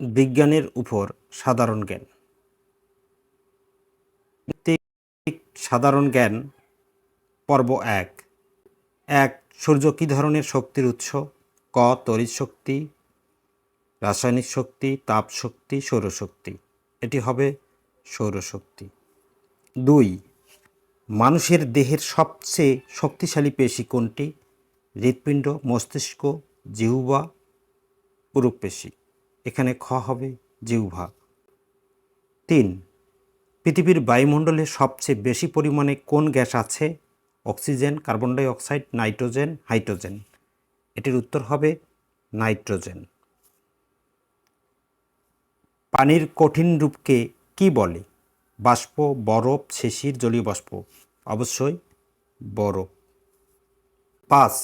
বিজ্ঞানের উপর সাধারণ জ্ঞান। সাধারণ জ্ঞান পর্ব ১। সূর্য কী ধরনের শক্তির উৎস? ক. তড়িৎ শক্তি, রাসায়নিক শক্তি, তাপ শক্তি, সৌরশক্তি। এটি হবে সৌরশক্তি। ২. মানুষের দেহের সবচেয়ে শক্তিশালী পেশি কোনটি? হৃৎপিণ্ড, মস্তিষ্ক, জিহ্বা, উরুক পেশি। এখানে খ হবে জিহ্বা। ৩. পৃথিবীর বায়ুমণ্ডলে সবচেয়ে বেশি পরিমাণে কোন গ্যাস আছে? Oxygen, carbon die oxide, nitrogen, hydrogen. এটির উত্তর হবে নাইট্রোজেন। পানির কঠিন রূপকে কি বলে? বাষ্প, বরফ, শিশির, জলীয় বাষ্প। অবশ্যই বরফ। ৫.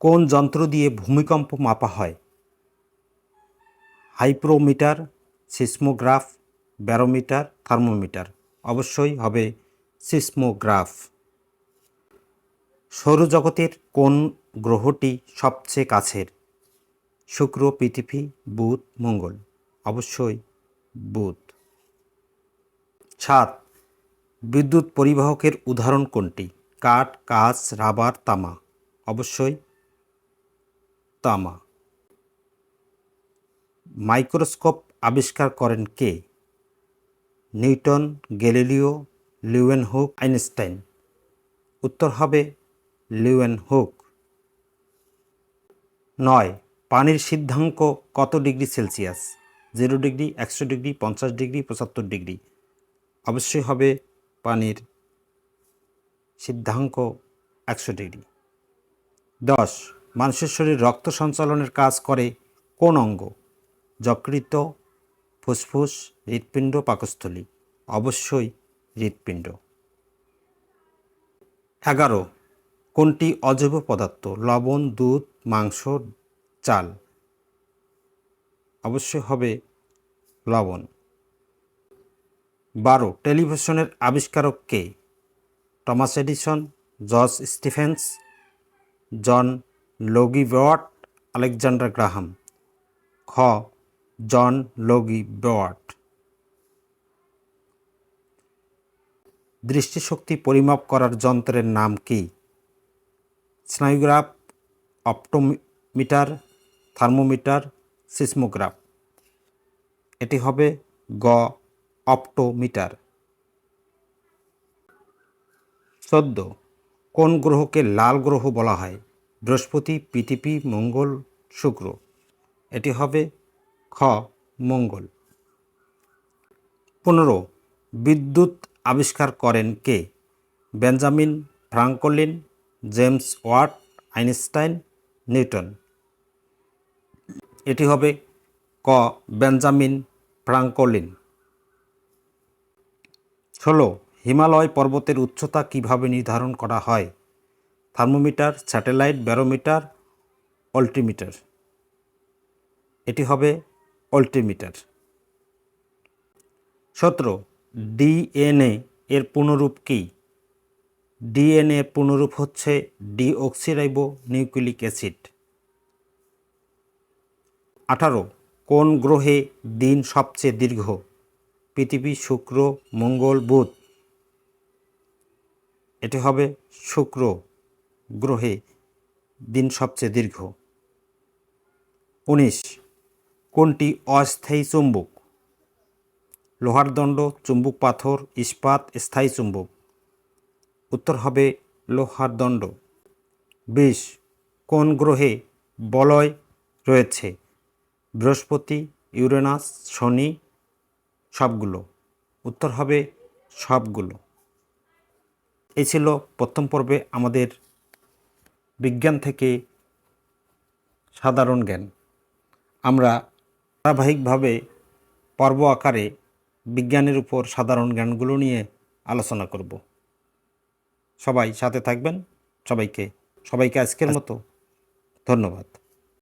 কোন যন্ত্র দিয়ে ভূমিকম্প মাপা হয়? Hygrometer, seismograph, barometer, thermometer. অবশ্যই হবে সিসমোগ্রাফ। সৌরজগতের কোন গ্রহটি সবচেয়ে কাছের? শুক্র, পৃথিবী, বুধ, মঙ্গল। অবশ্যই বুধ। ৭. বিদ্যুৎ পরিবাহকের উদাহরণ কোনটি? কাঠ, কাঁচ, রাবার, তামা। অবশ্যই তামা। মাইক্রোস্কোপ আবিষ্কার করেন কে? Newton, Galileo, Leeuwenhoek, Einstein. উত্তর হবে লিউয়েনহুক। ৯. পানির সিদ্ধাঙ্ক কত degree Celsius? 0 degree, 100 degree, 50 degree, 75 degree. অবশ্যই হবে পানির সিদ্ধাঙ্ক 100 ডিগ্রি। ১০. মানুষের শরীর রক্ত সঞ্চালনের কাজ করে কোন অঙ্গ? যকৃৎ, ফুসফুস, হৃৎপিণ্ড, পাকস্থলী। অবশ্যই হৃৎপিণ্ড। ১১. কোনটি অজৈব পদার্থ? লবণ, দুধ, মাংস, চাল। অবশ্যই হবে লবণ। ১২. টেলিভিশনের আবিষ্কারক কে? টমাস এডিসন, জর্জ স্টিফেন্স, জন লগি বেওয়াট, আলেকজান্ডার গ্রাহাম। খ. জন লগি বেওয়াট। দৃষ্টিশক্তি পরিমাপ করার যন্ত্রের নাম কি? স্নাইগ্রাফ, অপটোমিটার, থার্মোমিটার, সিসমোগ্রাফ। এটি হবে গ. অপটোমিটার। ১৪. কোন গ্রহকে লাল গ্রহ বলা হয়? বৃহস্পতি, পৃথিবী, মঙ্গল, শুক্র। এটি হবে খ. মঙ্গল। ১৫. বিদ্যুৎ আবিষ্কার করেন কে? Benjamin Franklin, James Watt, Einstein, Newton. এটি হবে ক. Benjamin Franklin. ১৬. হিমালয় পর্বতের উচ্চতা কিভাবে নির্ধারণ করা হয়? Thermometer, satellite, barometer, altimeter. এটি হবে অল্টিমিটার। ১৭. ডিএনএ এর পূর্ণরূপ কি? ডিএনএ এর পূর্ণরূপ হচ্ছে ডিঅক্সিরাইবো নিউক্লিক অ্যাসিড। ১৮. কোন গ্রহে দিন সবচেয়ে দীর্ঘ? পৃথিবী, শুক্র, মঙ্গল, বুধ। এটি হবে শুক্র গ্রহে দিন সবচেয়ে দীর্ঘ। ১৯. কোনটি অস্থায়ী চুম্বক? লোহার দণ্ড, চুম্বক পাথর, ইস্পাত, স্থায়ী চুম্বক। উত্তর হবে লোহার দণ্ড। ২০. কোন গ্রহে বলয় রয়েছে? বৃহস্পতি, ইউরেনাস, শনি, সবগুলো। উত্তর হবে সবগুলো। এই ছিল প্রথম পর্বে আমাদের বিজ্ঞান থেকে সাধারণ জ্ঞান। আমরা ধারাবাহিকভাবে পর্ব আকারে বিজ্ঞানের উপর সাধারণ জ্ঞানগুলো নিয়ে আলোচনা করব। সবাই সাথে থাকবেন। সবাইকে আজকের মতো ধন্যবাদ।